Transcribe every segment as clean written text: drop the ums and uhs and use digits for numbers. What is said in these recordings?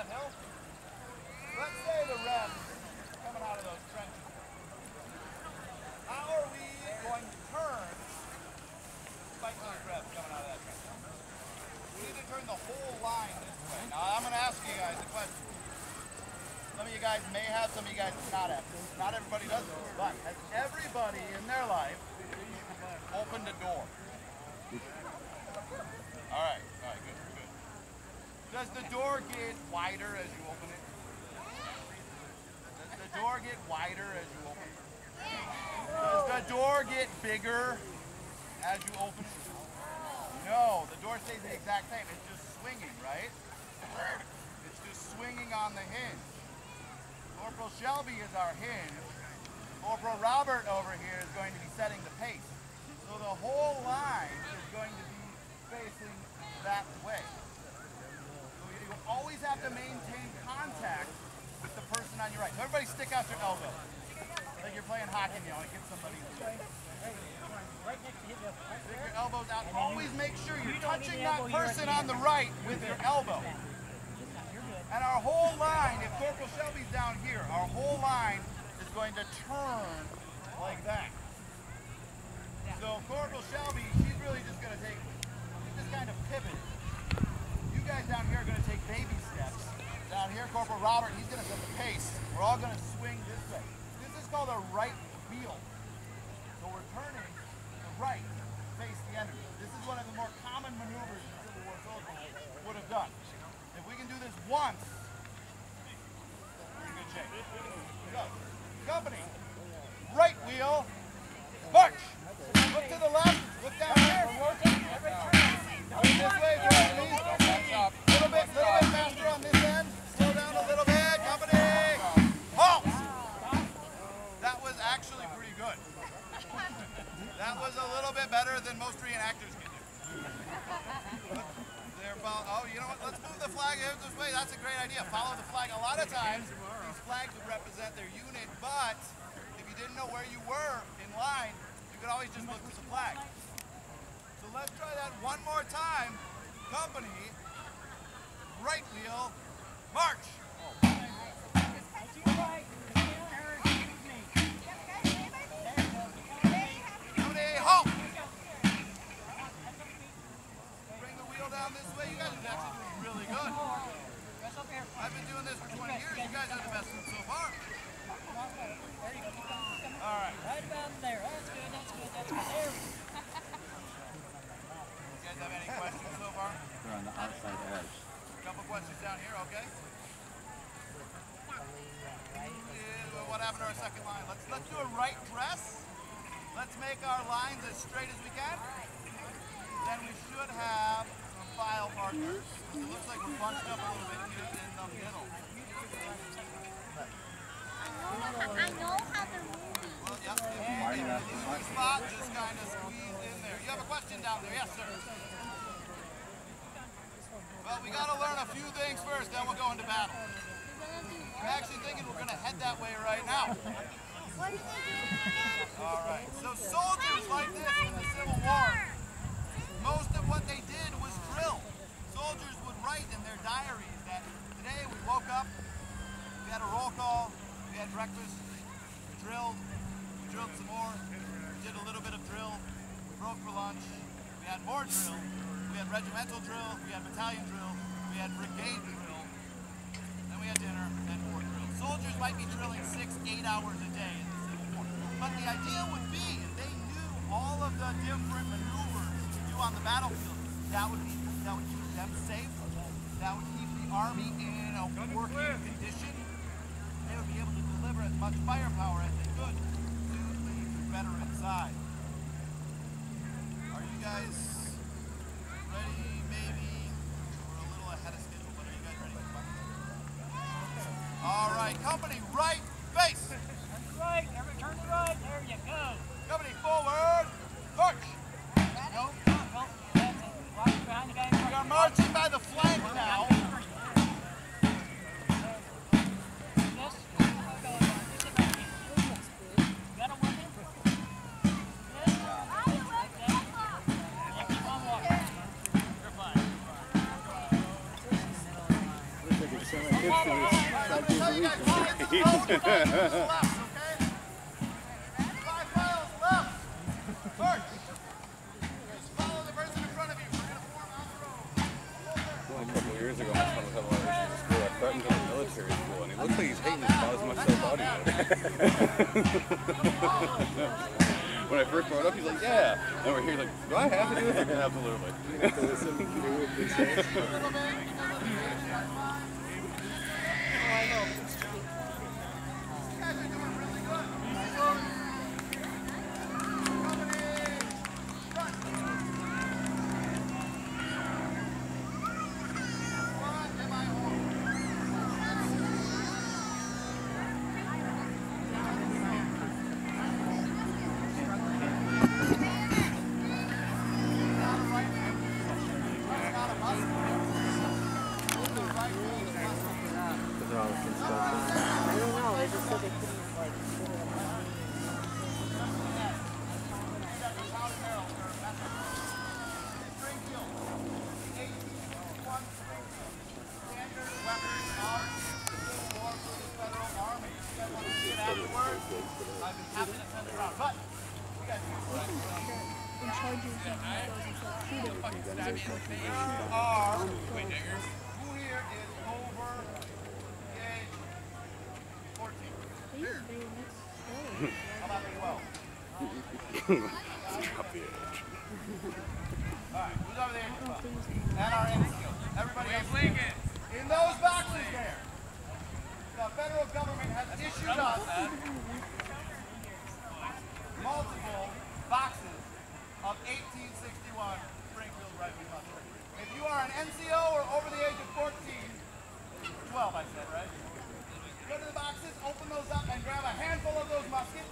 that hill. Let's say the refs coming out of those trenches. How are we going to turn fight those refs coming out of that trench? We need to turn the whole line this way. Now I'm going to ask you guys a question. Some of you guys may have, some of you guys not have. Not everybody does this, but has everybody in their life opened a door? All right, good. Does the door get wider as you open it? Does the door get wider as you open it? Does the door get bigger as you open it? No, the door stays the exact same. It's just swinging, right? It's just swinging on the hinge. Corporal Shelby is our hinge. Corporal Robert over here is going to be setting the pace. So the whole line is going to be facing that way. So you always have to maintain contact with the person on your right. So everybody stick out your elbow. Like you're playing hockey now and get somebody in the way. Stick your elbows out. Always make sure you're touching that person on the right with your elbow. And our whole line, if Corporal Shelby's down here, our whole line is going to turn like that. So Corporal Shelby, she's really just going to take, just kind of pivot. You guys down here are going to take baby steps. Down here, Corporal Robert, he's going to set the pace. We're all going to swing this way. This is called a right wheel. So we're turning the right to face the enemy. This is one of the more common maneuvers that Civil War soldiers would have done. If we can do this once, we're in good shape. Go. Company, right wheel, march. Look to the left, look down here. This way, please. A little bit faster on this end. Slow down a little bit. Company, halt. That was actually pretty good. That was a little bit better than most reenactors can do. Oh, you know what? Let's move the flag this way. That's a great idea. Follow the flag. A lot of times, these flags would represent their unit, but if you didn't know where you were in line, you could always just look to the flag. So let's try that one more time. Company, right wheel, march. Company, halt. Bring the wheel down this way. You guys are actually doing really good. I've been doing this for 20 years. You guys are the best so far. All right. Right about there. That's good. There. You guys have any questions so far? They're on the outside edge. A couple questions down here, okay? What happened to our second line? Let's do a right press. Let's make our lines as straight as we can. Then we should have some file markers. It looks like we're bunched up a little bit here in the middle. I know how they're moving. Well, yep. If you lose your spot, just kind of squeeze in there. You have a question down there? Yes, sir. Well, we got to learn a few things first, then we'll go into battle. I'm actually thinking we're going to head that way right now. What are they doing? All right. So soldiers like this in the Civil War, most of what they did was drill. Soldiers would write in their diaries that today we woke up, we had a roll call, we had breakfast, we drilled some more, we did a little bit of drill, we broke for lunch, we had more drill, we had regimental drill, we had battalion drill, we had brigade drill, then we had dinner, then more drill. Soldiers might be drilling 6-8 hours a day in the Civil War, but the idea would be if they knew all of the different maneuvers to do on the battlefield, that would keep them safe, that would keep the Army in a working condition. They would be able to deliver as much firepower as they could to the Confederate side. Are you guys ready? Maybe we're a little ahead of schedule, but are you guys ready? All right, company, right face. Right. Turn to right. There you go. Company, forward, march. No. That's it. Right behind the guy. We are marching by the flank now. guys follow to the road, 5 miles left, okay? 5 miles left. March. Just follow the person in front of you. We're going to form on the road. A couple of years ago, my son was having a lot of issues at school. I threatened him in military school, and he looks like he's hating his spot as much as I thought he would. When I first brought it up, he's like, yeah. And we're here like, do I have to do this? Like, absolutely. In those boxes there, the federal government has issued us multiple boxes of 1861 Springfield rifle muskets. If you are an NCO or over the age of 14, 12 I said, right? Go to the boxes, open those up, and grab a handful of those muskets.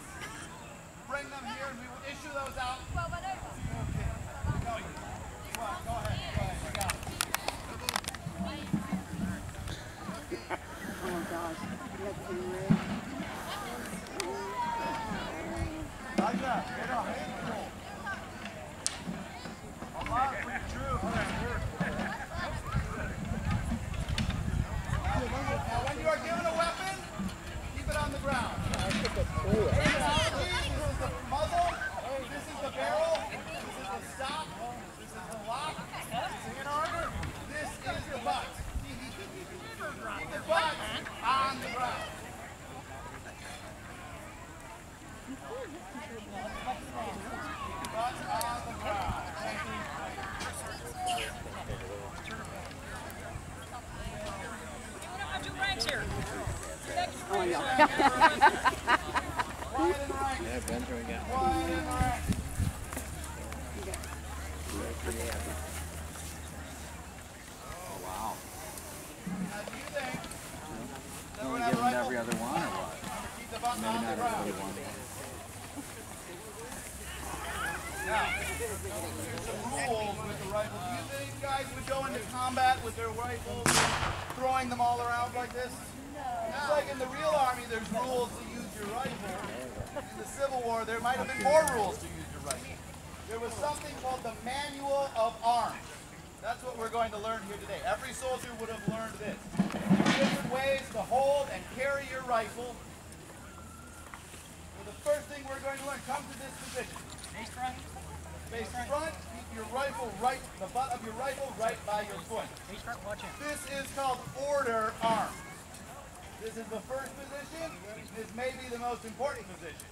Bring them here, and we will issue those out to your kids. Go ahead, you got it. Oh gosh, you have to be ready. Roger, get a handful. A lot pretty true. Now when you are given a weapon, keep it on the ground. Terminology, this is the muzzle, this is the barrel, this is the stock, this is the lock, this is the butt. Keep the butt on the ground. Butt on the ground. Thank you. Oh yeah. Wide and right. Yeah, Ben's right again. Wide and right. Oh, wow. Now do you think that we're Only going to have give a him rifle? every other one or what? Keep the button Maybe on the not ground. every one. Now, here's some rules with the rifle. Do you think guys would go into combat with their rifles, throwing them all around like this? Just like in the real army, there's rules to use your rifle. In the Civil War, there might have been more rules to use your rifle. There was something called the Manual of Arms. That's what we're going to learn here today. Every soldier would have learned this. Different ways to hold and carry your rifle. So the first thing we're going to learn, come to this position. Face front. Face front, keep your rifle right, the butt of your rifle right by your foot. Face front, watch out. This is called order arm. This is the first position. This may be the most important position.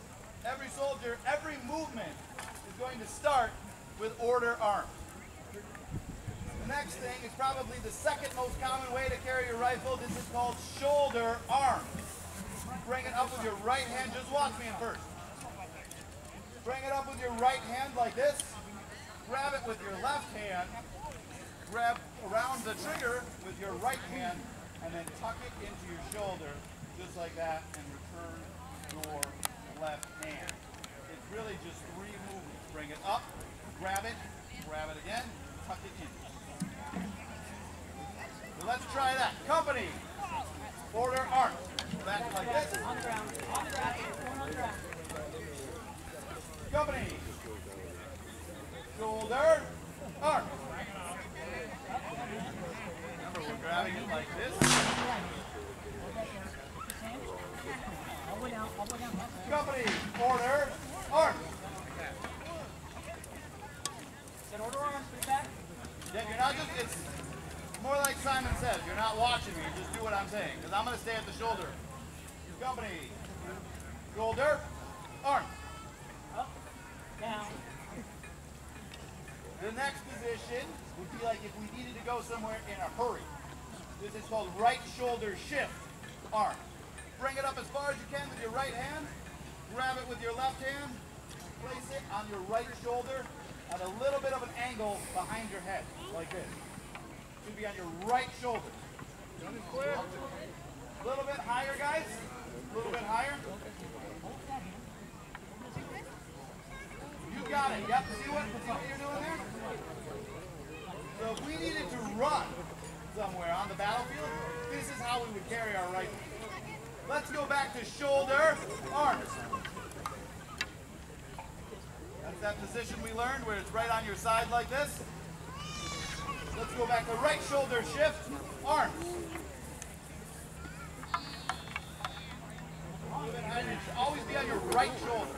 Every soldier, every movement is going to start with order arm. The next thing is probably the second most common way to carry your rifle. This is called shoulder arm. Bring it up with your right hand. Just watch me at first. Bring it up with your right hand like this. Grab it with your left hand. Grab around the trigger with your right hand, and then tuck it into your shoulder, just like that, and return your left hand. It's really just 3 movements. Bring it up, grab it again, tuck it in. So let's try that. Company, order arm. Back like this. On the ground. On the ground. On the ground. Company, shoulder, arm. Remember, we're grabbing it like this. it's more like Simon says. You're not watching me. Just do what I'm saying. Because I'm going to stay at the shoulder. Company. Shoulder. Arm. Up, down. The next position would be like if we needed to go somewhere in a hurry. This is called right shoulder shift. Arm. Bring it up as far as you can with your right hand. Grab it with your left hand. Place it on your right shoulder at a little bit of an angle behind your head, like this. It should be on your right shoulder. A little bit higher, guys. A little bit higher. You got it. Yep. See what you're doing there? So if we needed to run somewhere on the battlefield, this is how we would carry our rifle. Let's go back to shoulder, arms. That's that position we learned where it's right on your side like this. Let's go back to right shoulder shift, arms. It should always be on your right shoulder.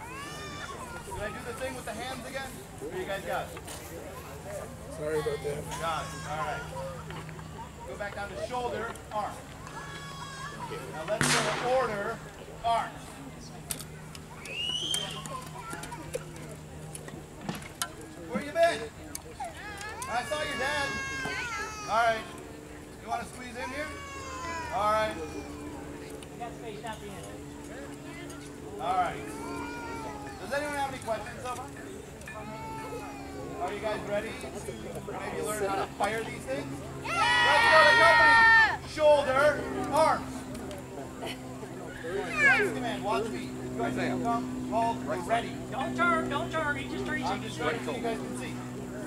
Did I do the thing with the hands again? Or you guys got it? Sorry about that. Got it. All right. Go back down to shoulder, arm. Now let's go to order, arms. Where you been? I saw your dad. All right. You want to squeeze in here? All right. We got space out the end. All right. Does anyone have any questions so far? Are you guys ready to maybe learn how to fire these things? Let's go to company. Shoulder, arms. Next command, watch me. You guys come, hold, we're ready. Don't turn, he just reaching. I'm just trying so you guys can see.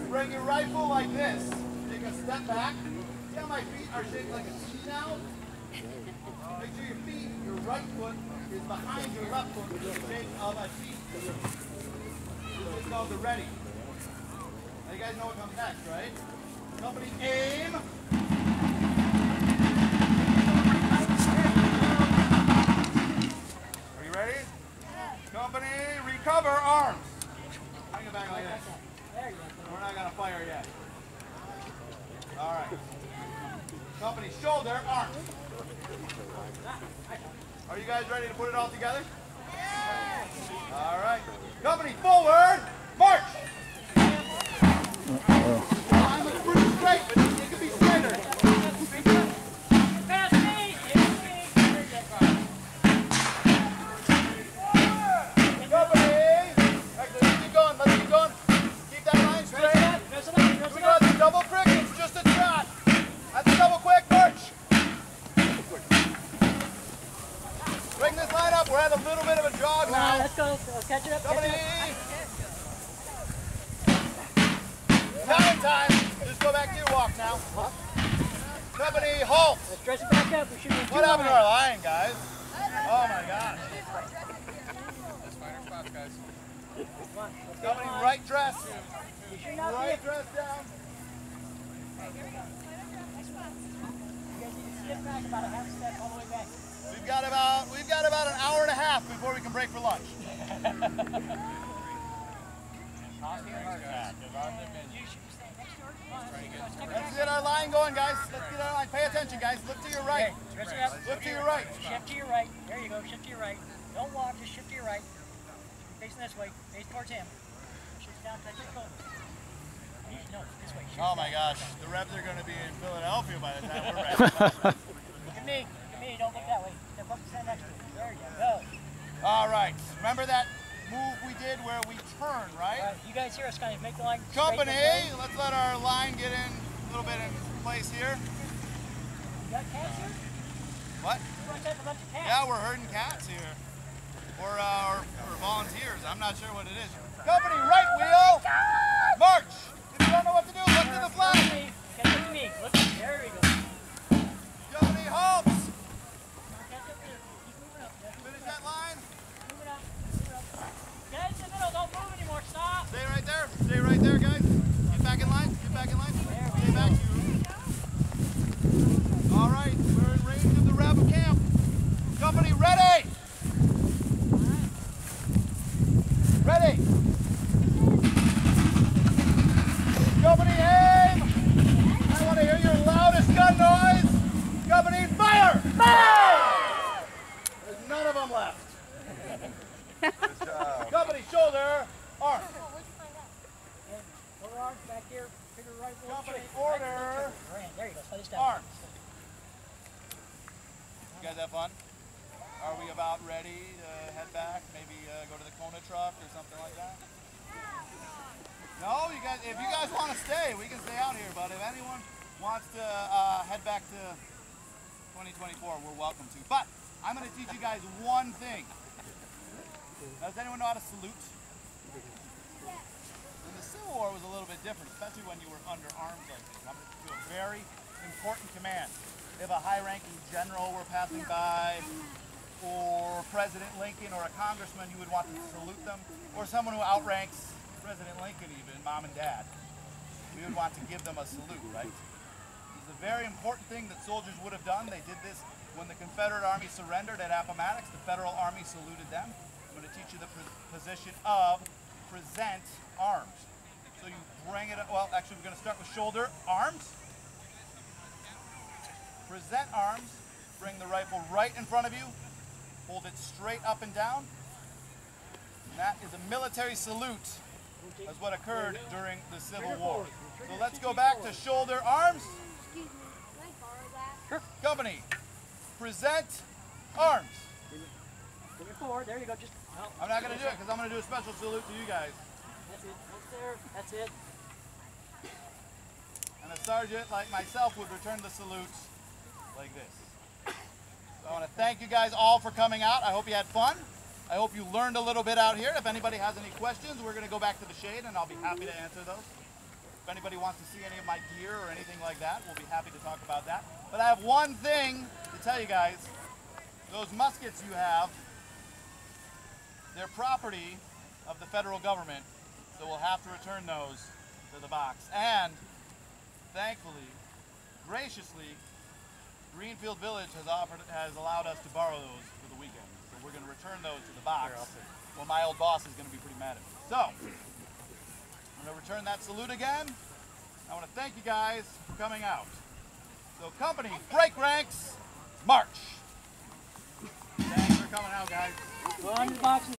Bring your rifle like this. Take a step back. See how my feet are shaped like a T now? Make sure your feet, your right foot, is behind your left foot with the shape of a T. This is called the ready. Now you guys know what comes next, right? Company aim. Are you ready? Company recover arms. Bring it back like this. There you go. We're not going to fire yet. All right. Company shoulder arms. Are you guys ready to put it all together? All right. Company forward, march. Line looks pretty straight, but it could be straighter. Fast speed. Company. Actually, let's keep going. Let's keep going. Keep that line straight. We got the double quick. It's just a trot. That's a double quick march. Bring this line up. We're at a little bit of a jog now. Let's go. Catch it up. Company. Time. Just go back to your walk now. Company, halt. Let's dress it back up. We should be What happened to our line, guys? Oh my gosh. Let's find our spots, guys. Company, right dress. You should not be. Right dress down. You guys need to step back about a half step all the way back. We've got about an hour and a half before we can break for lunch. Let's get our line going, guys. Let's get our line. Pay attention, guys. Look to your right. Dress it up. Look to your right. Shift to your right. There you go. Shift to your right. Don't walk. Just shift to your right. Facing this way. Face towards him. Shift down. Touch your shoulder. No, this way. Shift Oh my gosh. The Rebs are going to be in Philadelphia by the time we're ready. Look at me. Look at me. Don't look that way. Step up and stand next to me. There you go. All right. Remember that move we did where we turn, right? All right. You guys hear us kind of make the line straight Company, this way. let's let our line get in a little bit in place here. You got cats here? What? You want to have a bunch of cats? Yeah, we're herding cats here. Or volunteers. I'm not sure what it is. Company, right wheel. March. If you don't know what to do, look to the flag. Look at me. Look at me. There we go. Company, halts. Catch up here. Keep moving up. Just Finish that line. moving up. Moving up. Get in the middle. Don't move anymore. Stop. Stay right there. Stay right there, guys. Get back in line. Get back in line. Stay back. All right. We're in range of the Rebel camp. Company, ready. Ready. Company, aim. guys have fun? Are we about ready to head back? Maybe go to the Kona truck or something like that? No, you guys. If you guys want to stay, we can stay out here. But if anyone wants to head back to 2024, we're welcome to. But I'm going to teach you guys one thing. Does anyone know how to salute? In the Civil War, it was a little bit different, especially when you were under arms like this. I'm going to do a very important command. If a high-ranking general were passing by, or President Lincoln or a congressman, you would want to salute them, or someone who outranks President Lincoln even, mom and dad, we would want to give them a salute, right? This is a very important thing that soldiers would have done. They did this when the Confederate Army surrendered at Appomattox. The Federal Army saluted them. I'm going to teach you the position of present arms. So you bring it up, well, actually we're going to start with shoulder arms. Present arms, bring the rifle right in front of you, hold it straight up and down. And that is a military salute, as what occurred during the Civil War. So let's go back to shoulder arms. Excuse me, can I borrow that? Company, present arms. Bring it forward. There you go. Just. No. I'm not going to do it because I'm going to do a special salute to you guys. That's it. Right there. That's it. And a sergeant like myself would return the salutes like this. So I want to thank you guys all for coming out. I hope you had fun. I hope you learned a little bit out here. If anybody has any questions, we're going to go back to the shade and I'll be happy to answer those. If anybody wants to see any of my gear or anything like that, we'll be happy to talk about that. But I have one thing to tell you guys. Those muskets you have, they're property of the federal government, so we'll have to return those to the box. And thankfully, graciously, Greenfield Village has allowed us to borrow those for the weekend. So we're going to return those to the box. Well, my old boss is going to be pretty mad at me. So, I'm going to return that salute again. I want to thank you guys for coming out. So, company, break ranks, march. Thanks for coming out, guys. Go on your boxes.